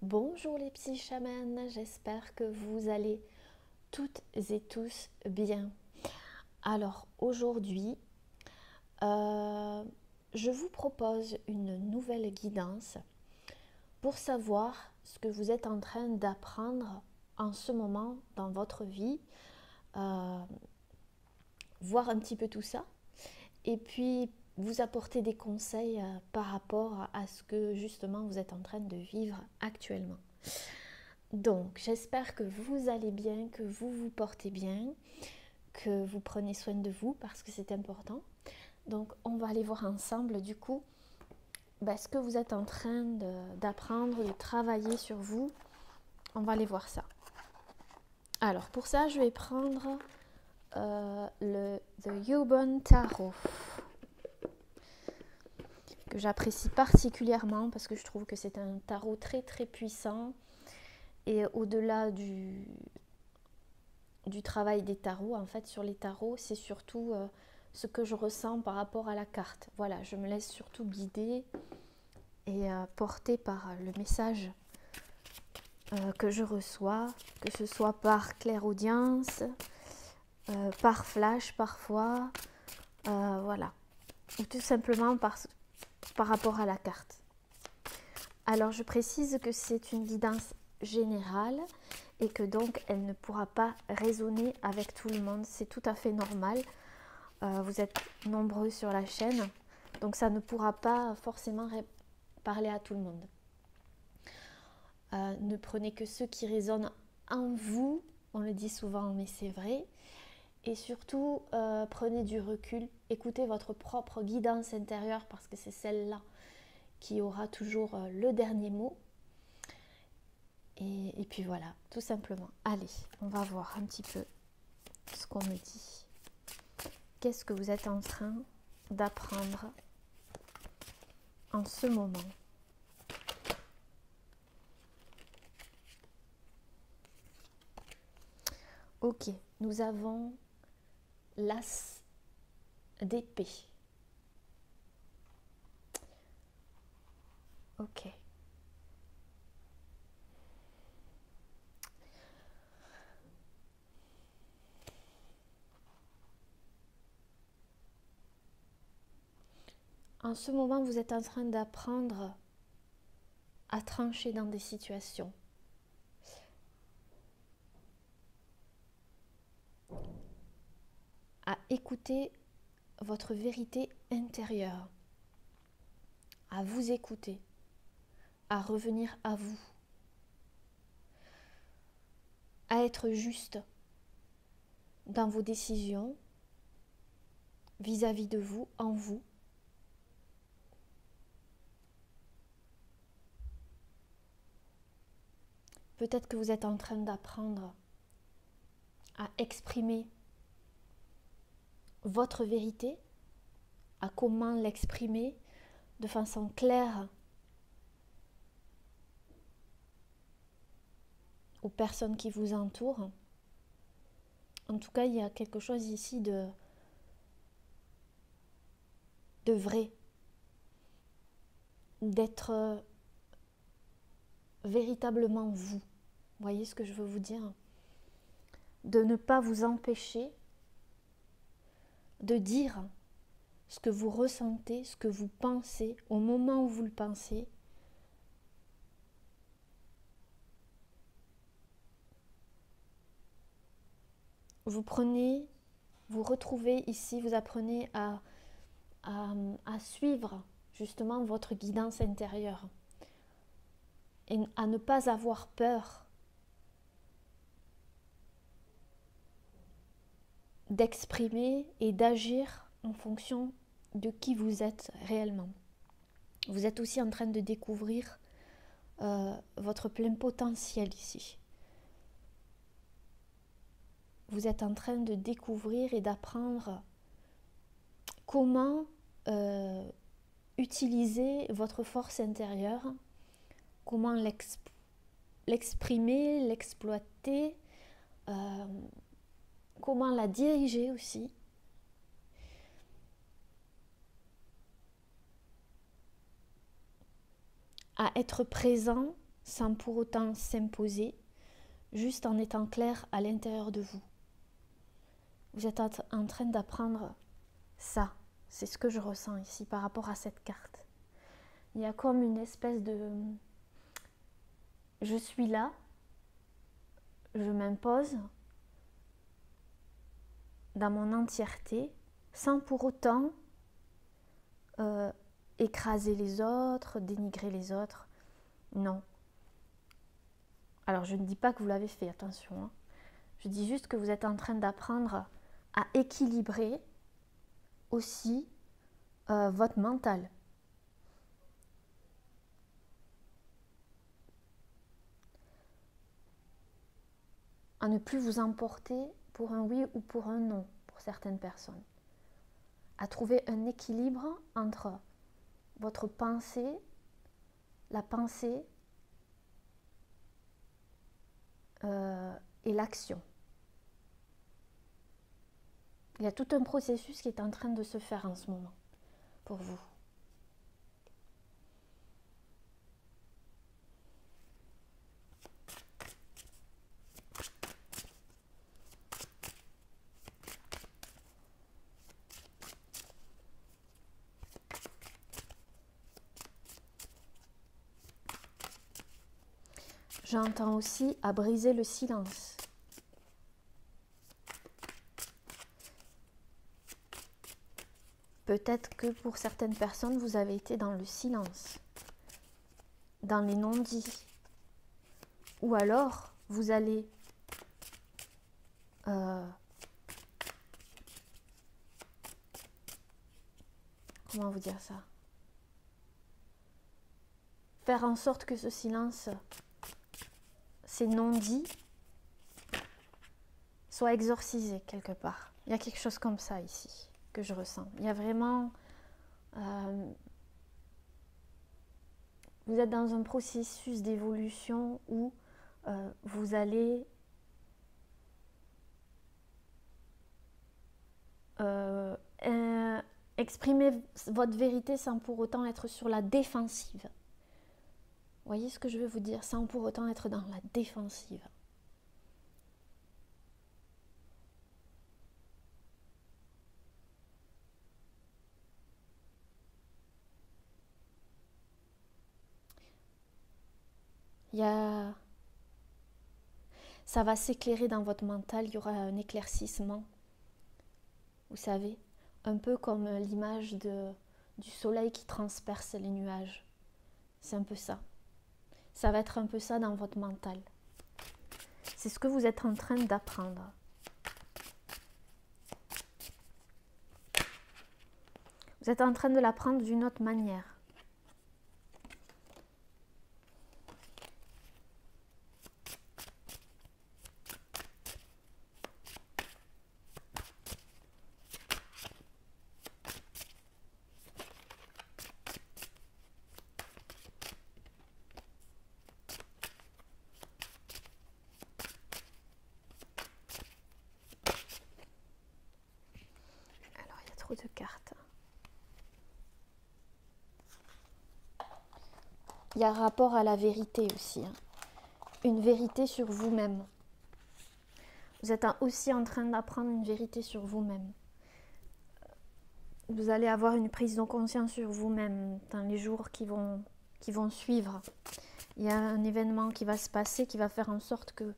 Bonjour les petits chamans, j'espère que vous allez toutes et tous bien. Alors aujourd'hui, je vous propose une nouvelle guidance pour savoir ce que vous êtes en train d'apprendre en ce moment dans votre vie, voir un petit peu tout ça et puis vous apporter des conseils par rapport à ce que justement vous êtes en train de vivre actuellement. Donc, j'espère que vous allez bien, que vous vous portez bien, que vous prenez soin de vous parce que c'est important. Donc, on va aller voir ensemble du coup ce que vous êtes en train d'apprendre, de travailler sur vous. On va aller voir ça. Alors, pour ça, je vais prendre le The Yubon Tarot, que j'apprécie particulièrement parce que je trouve que c'est un tarot très très puissant. Et au-delà du travail des tarots, en fait, sur les tarots, c'est surtout ce que je ressens par rapport à la carte. Voilà, je me laisse surtout guider et porter par le message que je reçois, que ce soit par clairaudience, par flash parfois, voilà, ou tout simplement par rapport à la carte. Alors, je précise que c'est une guidance générale et que donc elle ne pourra pas résonner avec tout le monde. C'est tout à fait normal. Vous êtes nombreux sur la chaîne, donc ça ne pourra pas forcément parler à tout le monde. Ne prenez que ceux qui résonnent en vous. On le dit souvent, mais c'est vrai. Et surtout, prenez du recul. Écoutez votre propre guidance intérieure parce que c'est celle-là qui aura toujours le dernier mot. Et puis voilà, tout simplement. Allez, on va voir un petit peu ce qu'on me dit. Qu'est-ce que vous êtes en train d'apprendre en ce moment? Ok, nous avons l'as d'épée. Ok. En ce moment, vous êtes en train d'apprendre à trancher dans des situations. À écouter votre vérité intérieure. À vous écouter. À revenir à vous. À être juste dans vos décisions vis-à-vis de vous, en vous. Peut-être que vous êtes en train d'apprendre à exprimer votre vérité, à comment l'exprimer de façon claire aux personnes qui vous entourent. En tout cas, il y a quelque chose ici de vrai, d'être véritablement vous. Vous voyez ce que je veux vous dire? De ne pas vous empêcher de dire ce que vous ressentez, ce que vous pensez au moment où vous le pensez. Vous retrouvez ici, vous apprenez à suivre justement votre guidance intérieure et à ne pas avoir peur d'exprimer et d'agir en fonction de qui vous êtes réellement. Vous êtes aussi en train de découvrir votre plein potentiel ici. Vous êtes en train de découvrir et d'apprendre comment utiliser votre force intérieure, comment l'exprimer, l'exploiter, comment la diriger aussi. À être présent sans pour autant s'imposer, juste en étant clair à l'intérieur de vous. Vous êtes en train d'apprendre ça. C'est ce que je ressens ici par rapport à cette carte. Il y a comme une espèce de... Je suis là, je m'impose dans mon entièreté, sans pour autant écraser les autres, dénigrer les autres. Non. Alors je ne dis pas que vous l'avez fait, attention. Hein. Je dis juste que vous êtes en train d'apprendre à équilibrer aussi votre mental. À ne plus vous emporter pour un oui ou pour un non pour certaines personnes. À trouver un équilibre entre votre pensée, la pensée et l'action. Il y a tout un processus qui est en train de se faire en ce moment pour vous. J'entends aussi à briser le silence. Peut-être que pour certaines personnes, vous avez été dans le silence, dans les non-dits. Ou alors, vous allez comment vous dire ça? Faire en sorte que ce silence, ces non-dits, soit exorcisé quelque part. Il y a quelque chose comme ça ici que je ressens. Il y a vraiment... vous êtes dans un processus d'évolution où vous allez exprimer votre vérité sans pour autant être sur la défensive. Vous voyez ce que je veux vous dire? Sans pour autant être dans la défensive. Ça va s'éclairer dans votre mental, il y aura un éclaircissement. Vous savez, un peu comme l'image du soleil qui transperce les nuages. C'est un peu ça. Ça va être un peu ça dans votre mental. C'est ce que vous êtes en train d'apprendre. Vous êtes en train de l'apprendre d'une autre manière. Alors, il y a trop de cartes. Il y a rapport à la vérité aussi. Hein. Une vérité sur vous-même. Vous êtes aussi en train d'apprendre une vérité sur vous-même. Vous allez avoir une prise de conscience sur vous-même dans les jours qui vont suivre. Il y a un événement qui va se passer qui va faire en sorte que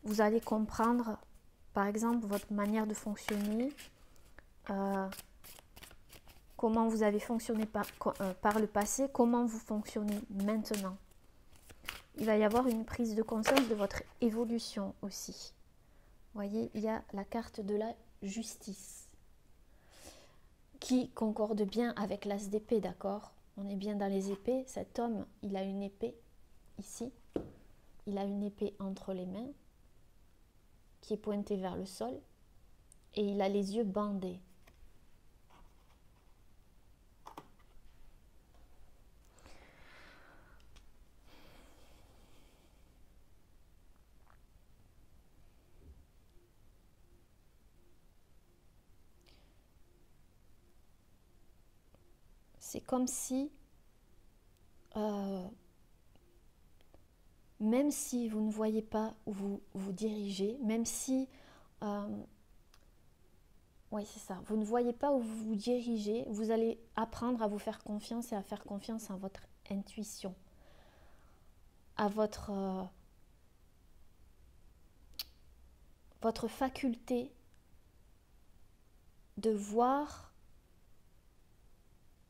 vous allez comprendre, par exemple, votre manière de fonctionner, comment vous avez fonctionné par le passé, comment vous fonctionnez maintenant. Il va y avoir une prise de conscience de votre évolution aussi. Vous voyez, il y a la carte de la justice qui concorde bien avec l'as d'épée, d'accord? On est bien dans les épées. Cet homme, il a une épée ici. Il a une épée entre les mains qui est pointée vers le sol et il a les yeux bandés. C'est comme si même si vous ne voyez pas où vous vous dirigez, même si, oui c'est ça, vous ne voyez pas où vous vous dirigez, vous allez apprendre à vous faire confiance et à faire confiance à votre intuition, à votre faculté de voir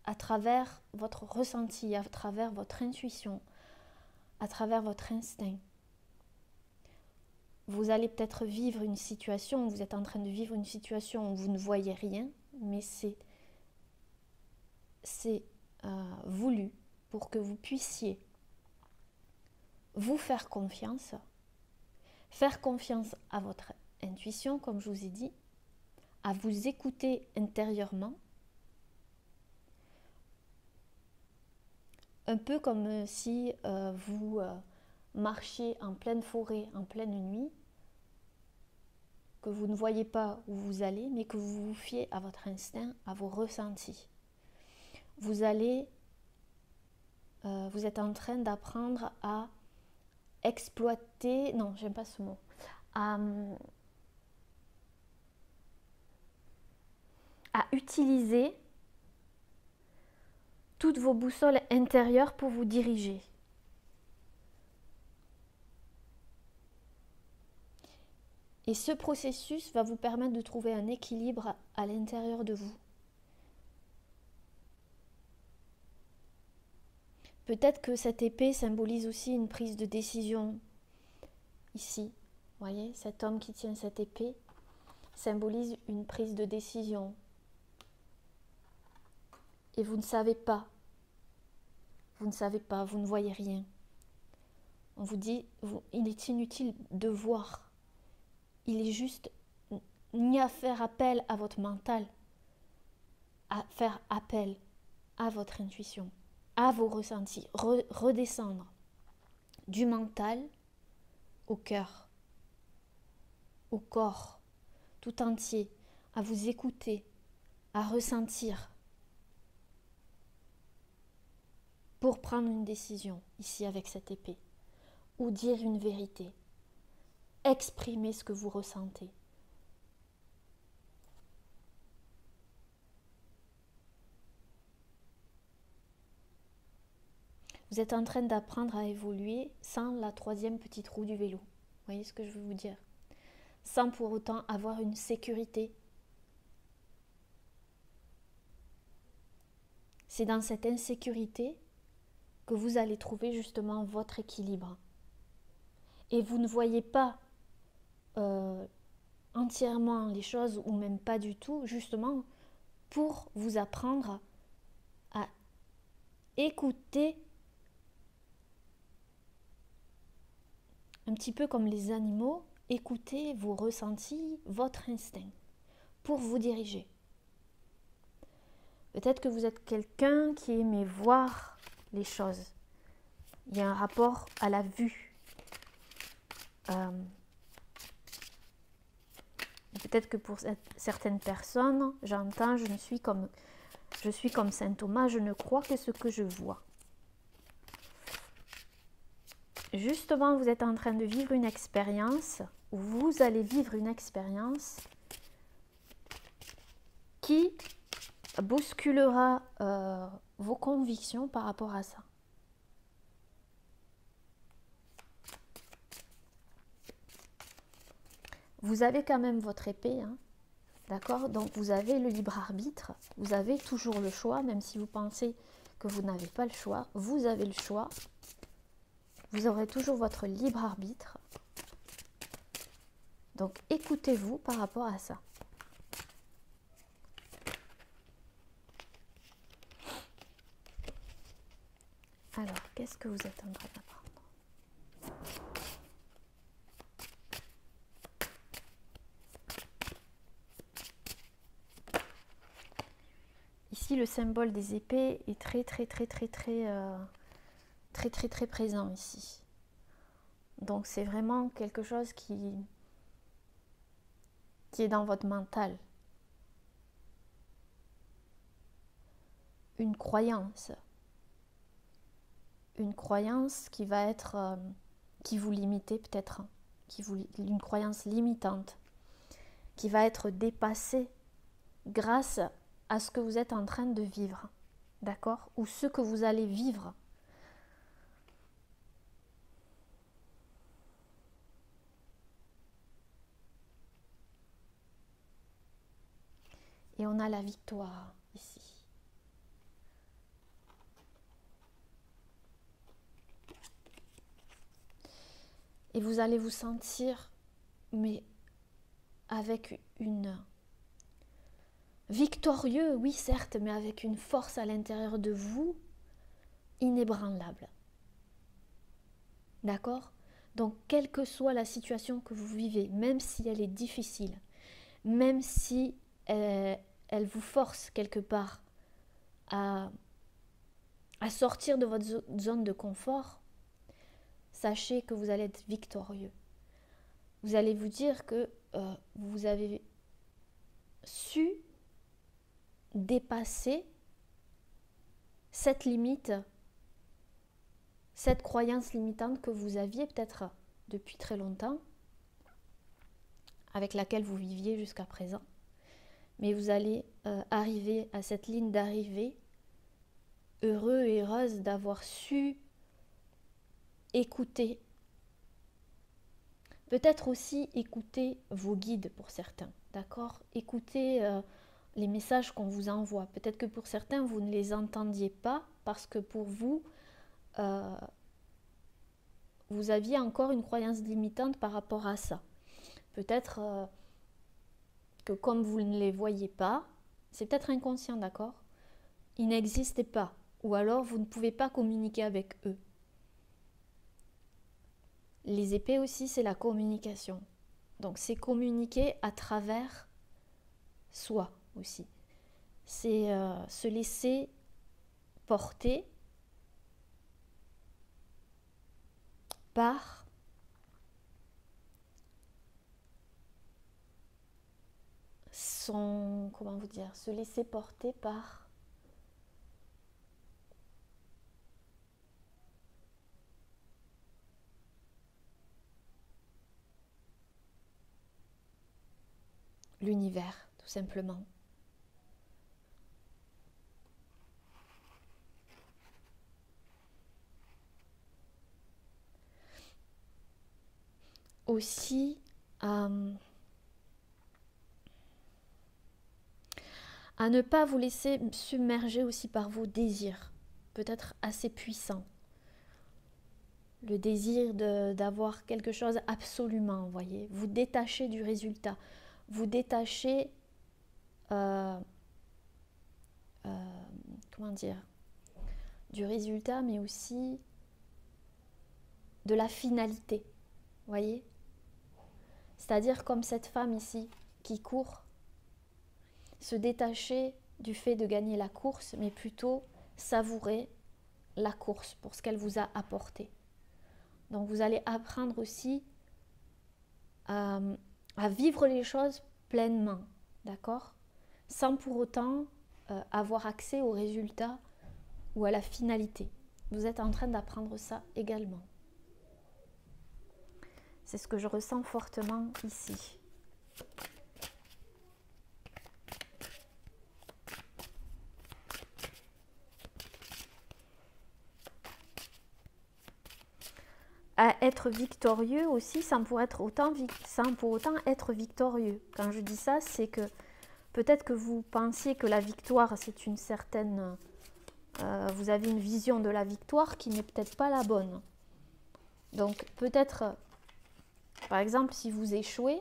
à travers votre ressenti, à travers votre intuition, à travers votre instinct. Vous allez peut-être vivre une situation, vous êtes en train de vivre une situation où vous ne voyez rien, mais c'est voulu pour que vous puissiez vous faire confiance à votre intuition, comme je vous ai dit, à vous écouter intérieurement, un peu comme si vous marchiez en pleine forêt, en pleine nuit, que vous ne voyez pas où vous allez, mais que vous vous fiez à votre instinct, à vos ressentis. Vous êtes en train d'apprendre à exploiter, non, j'aime pas ce mot, à utiliser toutes vos boussoles intérieures pour vous diriger. Et ce processus va vous permettre de trouver un équilibre à l'intérieur de vous. Peut-être que cette épée symbolise aussi une prise de décision. Ici, vous voyez, cet homme qui tient cette épée symbolise une prise de décision. Et vous ne savez pas. Vous ne voyez rien. On vous dit, il est inutile de voir. Il est juste ni à faire appel à votre mental, à faire appel à votre intuition, à vos ressentis, redescendre du mental au cœur, au corps tout entier, à vous écouter, à ressentir pour prendre une décision ici avec cette épée, ou dire une vérité, exprimer ce que vous ressentez. Vous êtes en train d'apprendre à évoluer sans la troisième petite roue du vélo. Vous voyez ce que je veux vous dire? Sans pour autant avoir une sécurité. C'est dans cette insécurité que vous allez trouver justement votre équilibre. Et vous ne voyez pas entièrement les choses, ou même pas du tout, justement pour vous apprendre à écouter un petit peu comme les animaux, écoutez vos ressentis, votre instinct, pour vous diriger. Peut-être que vous êtes quelqu'un qui aime voir les choses. Il y a un rapport à la vue. Peut-être que pour certaines personnes, j'entends, je suis comme saint Thomas, je ne crois que ce que je vois. Justement, vous êtes en train de vivre une expérience, ou vous allez vivre une expérience qui bousculera vos convictions par rapport à ça. Vous avez quand même votre épée, hein, d'accord? Donc vous avez le libre arbitre, vous avez toujours le choix, même si vous pensez que vous n'avez pas le choix, vous avez le choix. Vous aurez toujours votre libre arbitre. Donc écoutez-vous par rapport à ça. Alors, qu'est-ce que vous êtes en train d'apprendre? Ici, le symbole des épées est très présent ici. Donc c'est vraiment quelque chose qui est dans votre mental. Une croyance qui va être qui vous limitez peut-être, une croyance limitante, qui va être dépassée grâce à ce que vous êtes en train de vivre, d'accord? Ou ce que vous allez vivre. Et on a la victoire ici. Et vous allez vous sentir, mais avec une... victorieux, oui certes, mais avec une force à l'intérieur de vous inébranlable. D'accord? Donc, quelle que soit la situation que vous vivez, même si elle est difficile, même si elle vous force quelque part à sortir de votre zone de confort, sachez que vous allez être victorieux. Vous allez vous dire que vous avez su dépasser cette limite, cette croyance limitante que vous aviez peut-être depuis très longtemps, avec laquelle vous viviez jusqu'à présent. Mais vous allez arriver à cette ligne d'arrivée, heureux et heureuse d'avoir su écouter. Peut-être aussi écouter vos guides pour certains, d'accord? Écoutez les messages qu'on vous envoie. Peut-être que pour certains, vous ne les entendiez pas parce que pour vous, vous aviez encore une croyance limitante par rapport à ça. Peut-être que comme vous ne les voyez pas, c'est peut-être inconscient, d'accord? Ils n'existaient pas. Ou alors vous ne pouvez pas communiquer avec eux. Les épées aussi, c'est la communication. Donc c'est communiquer à travers soi aussi. C'est se laisser porter par son... comment vous dire? Se laisser porter par... l'univers, tout simplement. Aussi, à ne pas vous laisser submerger aussi par vos désirs, peut-être assez puissants. Le désir d'avoir quelque chose absolument, vous voyez. Vous détachez du résultat. Vous détachez, comment dire, du résultat, mais aussi de la finalité, vous voyez. C'est-à-dire comme cette femme ici qui court, se détacher du fait de gagner la course, mais plutôt savourer la course pour ce qu'elle vous a apporté. Donc vous allez apprendre aussi à vivre les choses pleinement, d'accord? Sans pour autant avoir accès au résultat ou à la finalité. Vous êtes en train d'apprendre ça également. C'est ce que je ressens fortement ici. À être victorieux aussi sans pour autant être victorieux. Quand je dis ça, c'est que peut-être que vous pensiez que la victoire, c'est une certaine... vous avez une vision de la victoire qui n'est peut-être pas la bonne. Donc peut-être, par exemple, si vous échouez,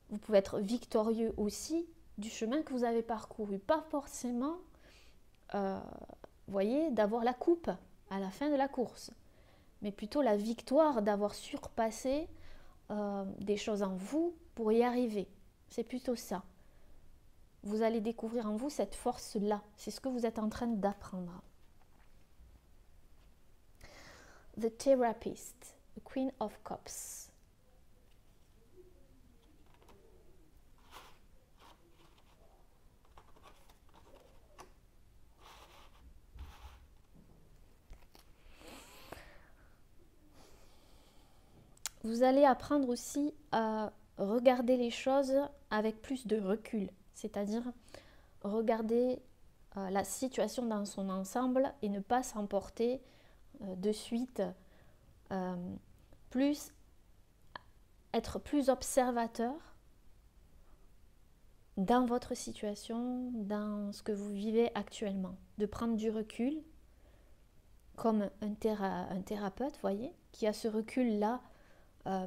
vous pouvez être victorieux aussi du chemin que vous avez parcouru. Pas forcément, voyez, d'avoir la coupe à la fin de la course, mais plutôt la victoire d'avoir surpassé des choses en vous pour y arriver. C'est plutôt ça. Vous allez découvrir en vous cette force-là. C'est ce que vous êtes en train d'apprendre. The Therapist, the Queen of Cups. vous allez apprendre aussi à regarder les choses avec plus de recul, c'est-à-dire regarder la situation dans son ensemble et ne pas s'emporter de suite, être plus observateur dans votre situation, dans ce que vous vivez actuellement, de prendre du recul comme un thérapeute, voyez, qui a ce recul-là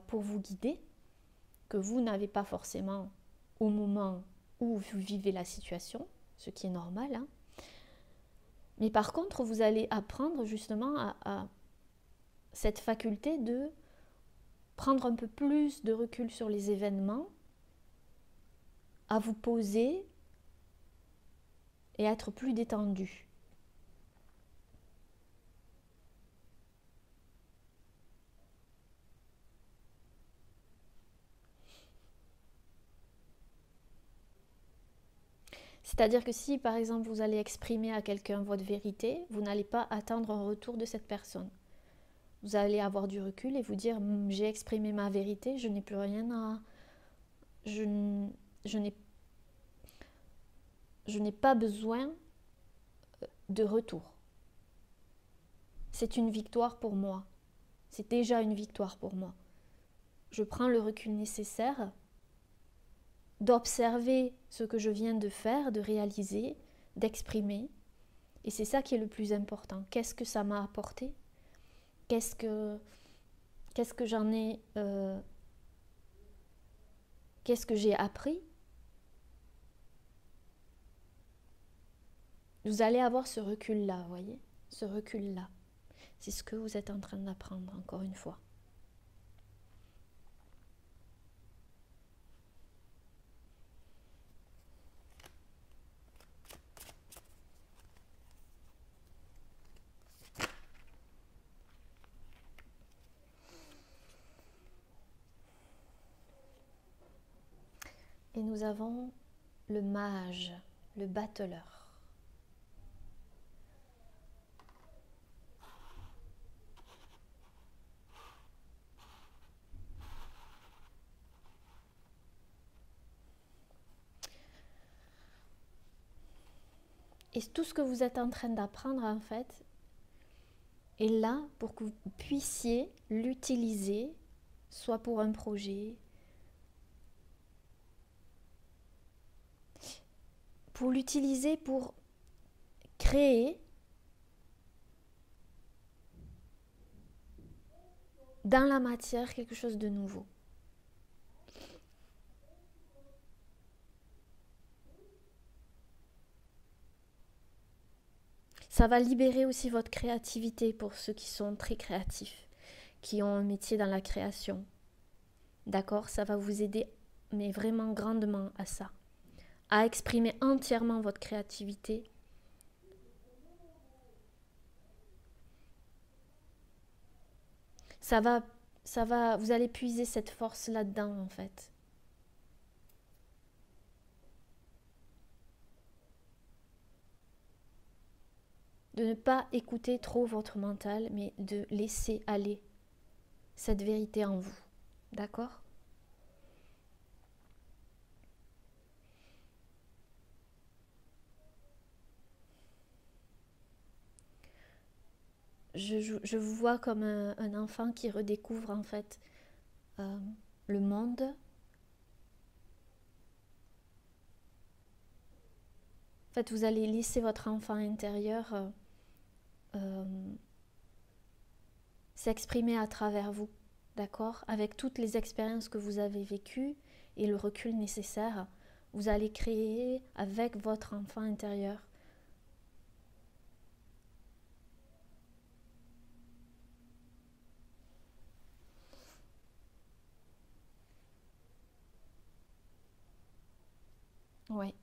pour vous guider, que vous n'avez pas forcément au moment où vous vivez la situation, ce qui est normal. Hein. Mais par contre, vous allez apprendre justement à cette faculté de prendre un peu plus de recul sur les événements, à vous poser et être plus détendu. C'est-à-dire que si, par exemple, vous allez exprimer à quelqu'un votre vérité, vous n'allez pas attendre un retour de cette personne. Vous allez avoir du recul et vous dire « j'ai exprimé ma vérité, je n'ai plus rien à... Je n'ai pas besoin de retour. C'est une victoire pour moi. C'est déjà une victoire pour moi. Je prends le recul nécessaire d'observer ce que je viens de faire, de réaliser, d'exprimer. Et c'est ça qui est le plus important. Qu'est-ce que ça m'a apporté ? Qu'est-ce que j'en ai... qu'est-ce que j'ai appris ? Vous allez avoir ce recul-là, vous voyez ? Ce recul-là. C'est ce que vous êtes en train d'apprendre, encore une fois. Et nous avons le mage, le battleur. Et tout ce que vous êtes en train d'apprendre, en fait, est là pour que vous puissiez l'utiliser, soit pour un projet, pour l'utiliser pour créer dans la matière quelque chose de nouveau. Ça va libérer aussi votre créativité pour ceux qui sont très créatifs, qui ont un métier dans la création. D'accord ? Ça va vous aider, mais vraiment grandement à ça. À exprimer entièrement votre créativité. Vous allez puiser cette force là-dedans, en fait. De ne pas écouter trop votre mental, mais de laisser aller cette vérité en vous. D'accord ? Je vous vois comme un enfant qui redécouvre en fait le monde. En fait, vous allez laisser votre enfant intérieur s'exprimer à travers vous, d'accord ? Avec toutes les expériences que vous avez vécues et le recul nécessaire, vous allez créer avec votre enfant intérieur. Ouais.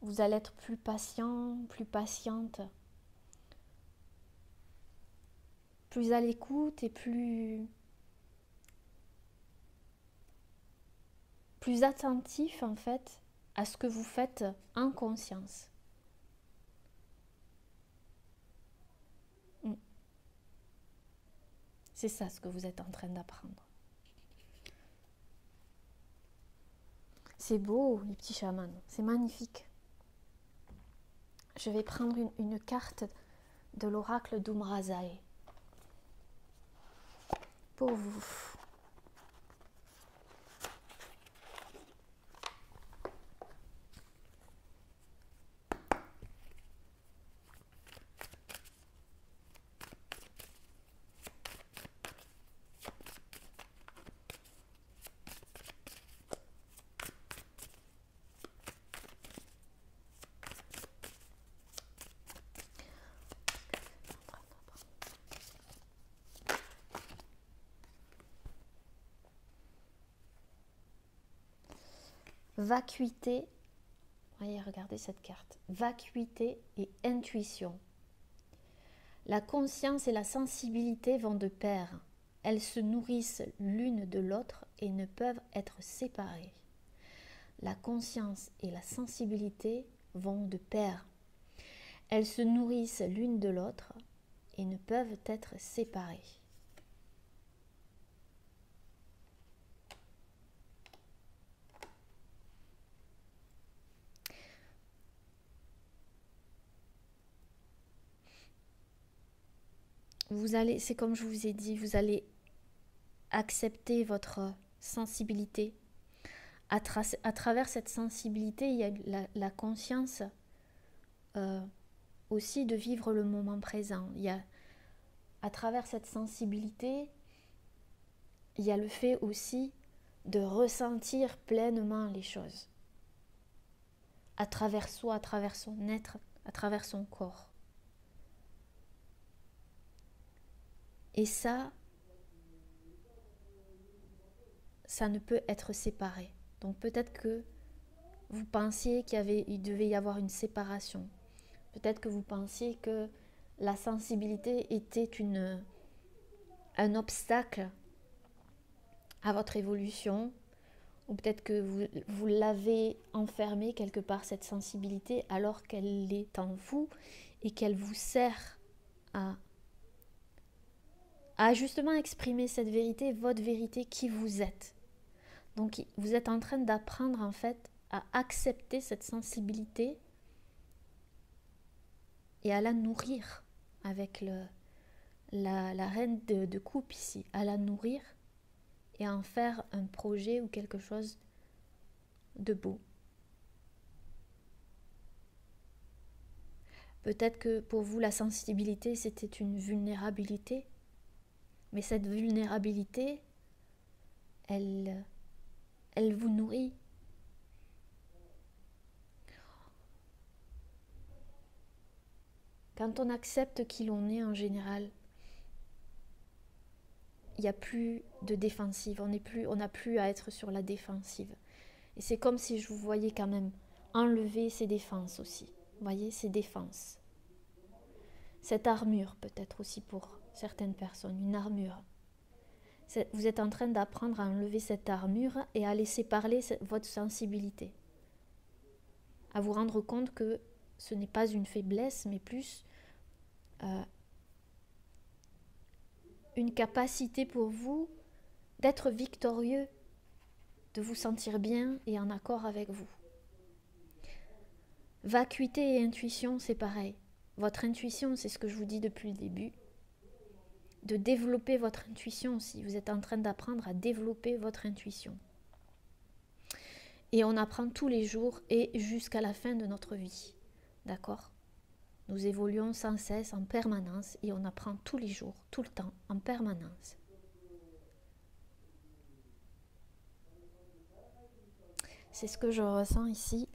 Vous allez être plus patient, plus patiente, plus à l'écoute et plus attentif en fait à ce que vous faites en conscience. C'est ça ce que vous êtes en train d'apprendre. C'est beau, les petits chamans, c'est magnifique. Je vais prendre une carte de l'oracle d'Umrazae pour vous. Vacuité, voyez, regardez cette carte, vacuité et intuition. La conscience et la sensibilité vont de pair. Elles se nourrissent l'une de l'autre et ne peuvent être séparées. La conscience et la sensibilité vont de pair. Elles se nourrissent l'une de l'autre et ne peuvent être séparées. Vous allez, c'est comme je vous ai dit, vous allez accepter votre sensibilité. À travers cette sensibilité, il y a la conscience aussi de vivre le moment présent. Il y a, à travers cette sensibilité, il y a le fait aussi de ressentir pleinement les choses. À travers soi, à travers son être, à travers son corps. Et ça ne peut être séparé. Donc peut-être que vous pensiez qu'il devait y avoir une séparation. Peut-être que vous pensiez que la sensibilité était un obstacle à votre évolution. Ou peut-être que vous l'avez enfermée quelque part, cette sensibilité, alors qu'elle est en vous et qu'elle vous sert à justement exprimer cette vérité, votre vérité, qui vous êtes. Donc vous êtes en train d'apprendre en fait à accepter cette sensibilité et à la nourrir avec la reine de coupe ici, à la nourrir et à en faire un projet ou quelque chose de beau. Peut-être que pour vous la sensibilité c'était une vulnérabilité, mais cette vulnérabilité elle vous nourrit. Quand on accepte qui l'on est en général, il n'y a plus de défensive, on n'a plus à être sur la défensive. Et c'est comme si je vous voyais quand même enlever ces défenses aussi. Vous voyez, ces défenses. Cette armure peut-être aussi pour certaines personnes, une armure. Vous êtes en train d'apprendre à enlever cette armure et à laisser parler votre sensibilité. À vous rendre compte que ce n'est pas une faiblesse, mais plus une capacité pour vous d'être victorieux, de vous sentir bien et en accord avec vous. Vacuité et intuition, c'est pareil. Votre intuition, c'est ce que je vous dis depuis le début. De développer votre intuition aussi. Vous êtes en train d'apprendre à développer votre intuition. Et on apprend tous les jours et jusqu'à la fin de notre vie. D'accord ? Nous évoluons sans cesse, en permanence, et on apprend tous les jours, tout le temps, en permanence. C'est ce que je ressens ici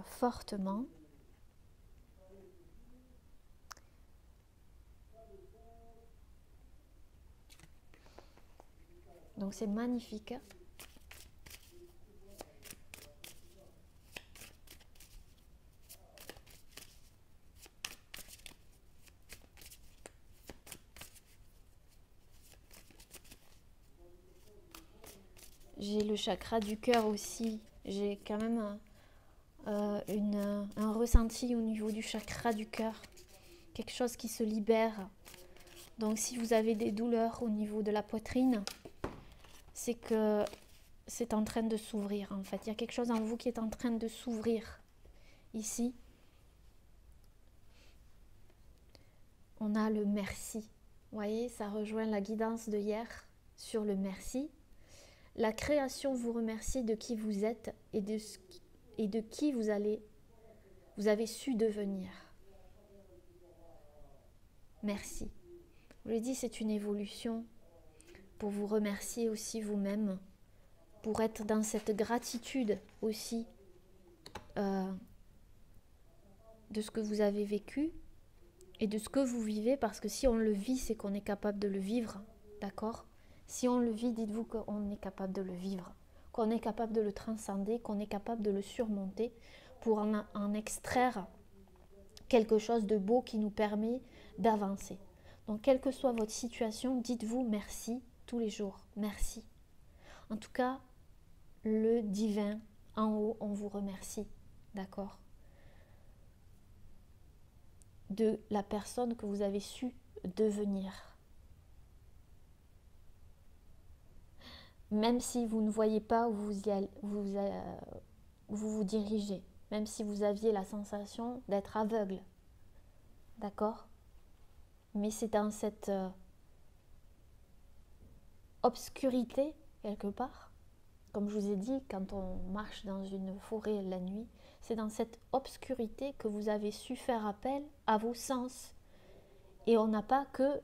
fortement. Donc c'est magnifique. J'ai le chakra du cœur aussi. J'ai quand même un ressenti au niveau du chakra du cœur. Quelque chose qui se libère. Donc si vous avez des douleurs au niveau de la poitrine, c'est que c'est en train de s'ouvrir en fait. Il y a quelque chose en vous qui est en train de s'ouvrir. Ici, on a le merci. Vous voyez, ça rejoint la guidance de hier sur le merci. La création vous remercie de qui vous êtes et de qui vous avez su devenir. Merci. Je l'ai dit, c'est une évolution pour vous remercier aussi vous-même, pour être dans cette gratitude aussi de ce que vous avez vécu et de ce que vous vivez, parce que si on le vit, c'est qu'on est capable de le vivre, d'accord? Si on le vit, dites-vous qu'on est capable de le vivre, qu'on est capable de le transcender, qu'on est capable de le surmonter pour en extraire quelque chose de beau qui nous permet d'avancer. Donc, quelle que soit votre situation, dites-vous merci tous les jours. Merci. En tout cas, le divin en haut, on vous remercie. D'accord? De la personne que vous avez su devenir. Même si vous ne voyez pas où vous dirigez. Même si vous aviez la sensation d'être aveugle. D'accord? Mais c'est dans cette obscurité, quelque part, comme je vous ai dit, quand on marche dans une forêt la nuit, c'est dans cette obscurité que vous avez su faire appel à vos sens. Et on n'a pas que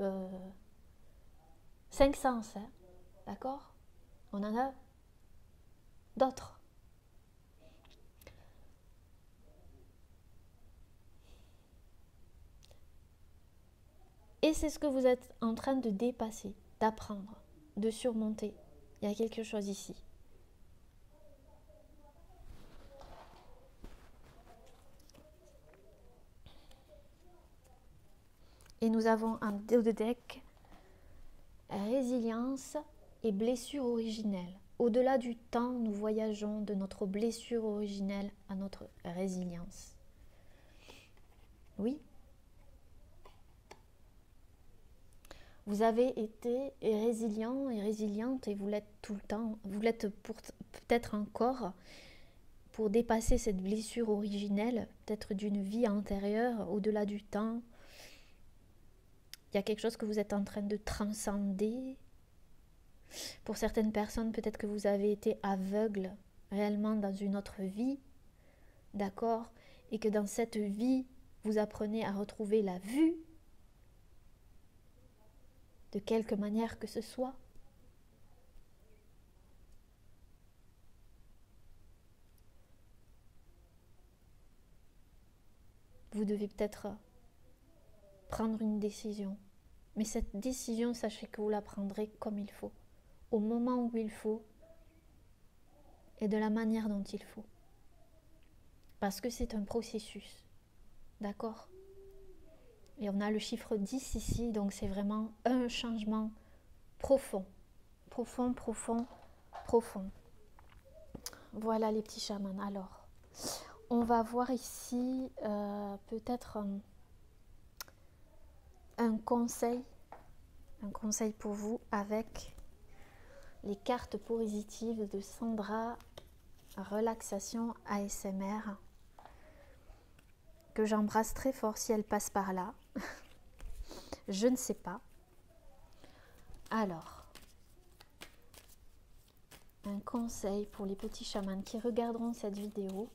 5 sens, hein, d'accord? On en a d'autres. Et c'est ce que vous êtes en train de dépasser, d'apprendre, de surmonter. Il y a quelque chose ici. Et nous avons un deck, résilience et blessure originelle. Au-delà du temps, nous voyageons de notre blessure originelle à notre résilience. Oui. Vous avez été résilient et résiliente et vous l'êtes tout le temps. Vous l'êtes peut-être encore pour dépasser cette blessure originelle, peut-être d'une vie antérieure, au-delà du temps. Il y a quelque chose que vous êtes en train de transcender. Pour certaines personnes, peut-être que vous avez été aveugle réellement dans une autre vie, d'accord? Et que dans cette vie, vous apprenez à retrouver la vue, de quelque manière que ce soit. Vous devez peut-être prendre une décision. Mais cette décision, sachez que vous la prendrez comme il faut, au moment où il faut et de la manière dont il faut. Parce que c'est un processus. D'accord? Et on a le chiffre 10 ici, donc c'est vraiment un changement profond. Profond, profond, profond. Voilà les petits chamans. Alors, on va voir ici peut-être un conseil pour vous avec les cartes positives de Sandra Relaxation ASMR, que j'embrasse très fort si elle passe par là. Je ne sais pas. Alors, un conseil pour les petits chamans qui regarderont cette vidéo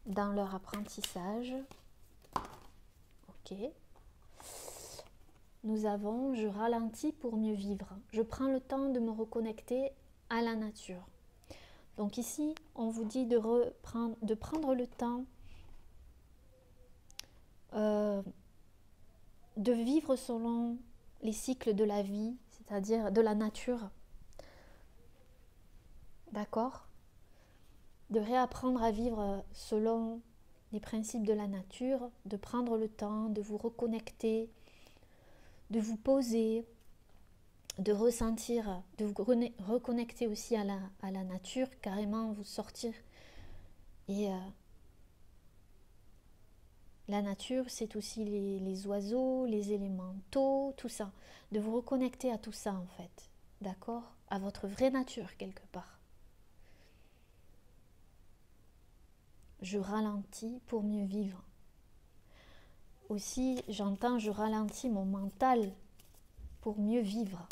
dans leur apprentissage. Ok. Nous avons, je ralentis pour mieux vivre. Je prends le temps de me reconnecter à la nature. Donc ici, on vous dit de prendre le temps de vivre selon les cycles de la vie, c'est-à-dire de la nature. D'accord? De réapprendre à vivre selon les principes de la nature, de prendre le temps, de vous reconnecter, de vous poser, de ressentir, de vous reconnecter aussi à la nature, carrément vous sortir et La nature, c'est aussi les oiseaux, les élémentaux, tout ça. De vous reconnecter à tout ça en fait. D'accord? À votre vraie nature quelque part. Je ralentis pour mieux vivre. Aussi, j'entends, je ralentis mon mental pour mieux vivre.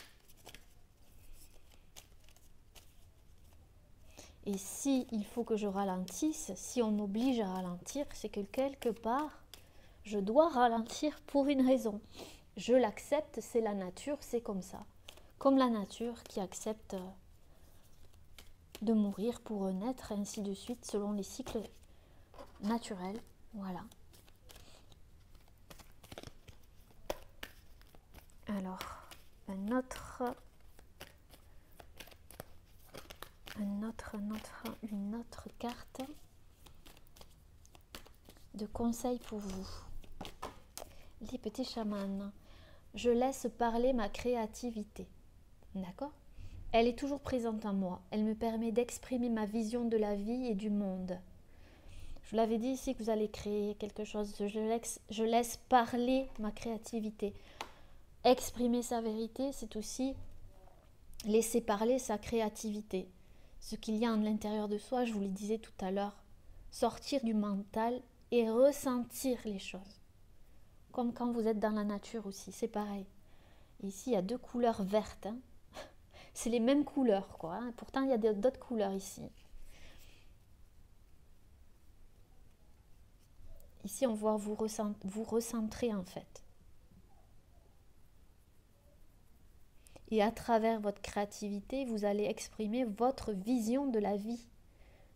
Et si il faut que je ralentisse, si on m'oblige à ralentir, c'est que quelque part, je dois ralentir pour une raison. Je l'accepte, c'est la nature, c'est comme ça. Comme la nature qui accepte de mourir pour renaître, ainsi de suite, selon les cycles naturels. Voilà. Alors, une autre carte de conseil pour vous. Les petits chamans, je laisse parler ma créativité. D'accord? Elle est toujours présente en moi. Elle me permet d'exprimer ma vision de la vie et du monde. Je vous l'avais dit ici que vous allez créer quelque chose. Je laisse parler ma créativité. Exprimer sa vérité, c'est aussi laisser parler sa créativité. Ce qu'il y a à l'intérieur de soi, je vous le disais tout à l'heure. Sortir du mental et ressentir les choses. Comme quand vous êtes dans la nature aussi, c'est pareil. Ici, il y a 2 couleurs vertes. Hein. C'est les mêmes couleurs, quoi. Hein. Pourtant, il y a d'autres couleurs ici. Ici, on voit vous recentrer, en fait. Et à travers votre créativité, vous allez exprimer votre vision de la vie.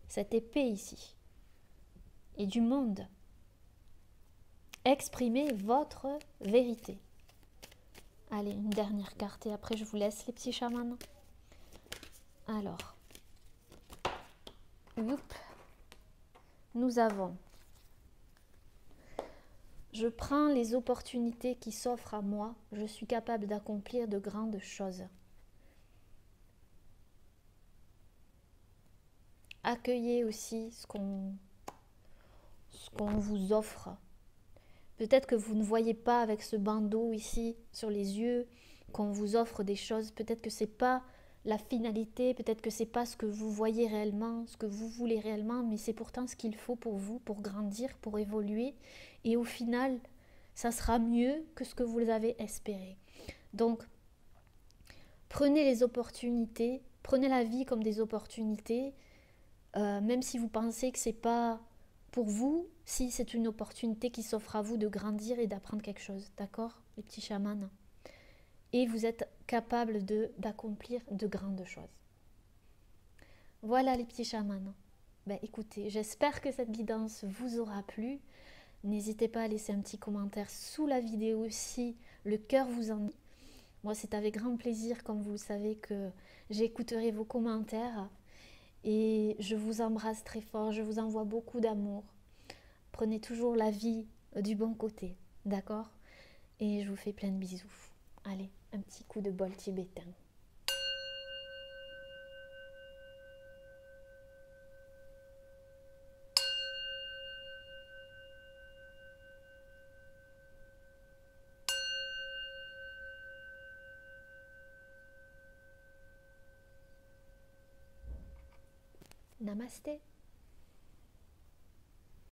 Cette épée ici. Et du monde. Exprimez votre vérité. Allez, une dernière carte et après je vous laisse les petits chamans. Alors, nous avons, je prends les opportunités qui s'offrent à moi, je suis capable d'accomplir de grandes choses. Accueillez aussi ce qu'on vous offre. Peut-être que vous ne voyez pas avec ce bandeau ici sur les yeux qu'on vous offre des choses. Peut-être que c'est pas la finalité, peut-être que c'est pas ce que vous voyez réellement, ce que vous voulez réellement, mais c'est pourtant ce qu'il faut pour vous, pour grandir, pour évoluer. Et au final, ça sera mieux que ce que vous avez espéré. Donc, prenez les opportunités, prenez la vie comme des opportunités, même si vous pensez que c'est pas pour vous, si c'est une opportunité qui s'offre à vous de grandir et d'apprendre quelque chose, d'accord, les petits chamans. Et vous êtes capable d'accomplir de grandes choses. Voilà les petits chamans. Ben, écoutez, j'espère que cette guidance vous aura plu. N'hésitez pas à laisser un petit commentaire sous la vidéo si le cœur vous en dit. Moi, c'est avec grand plaisir, comme vous le savez, que j'écouterai vos commentaires. Et je vous embrasse très fort, je vous envoie beaucoup d'amour. Prenez toujours la vie du bon côté, d'accord? Et je vous fais plein de bisous. Allez, un petit coup de bol tibétain. Namasté.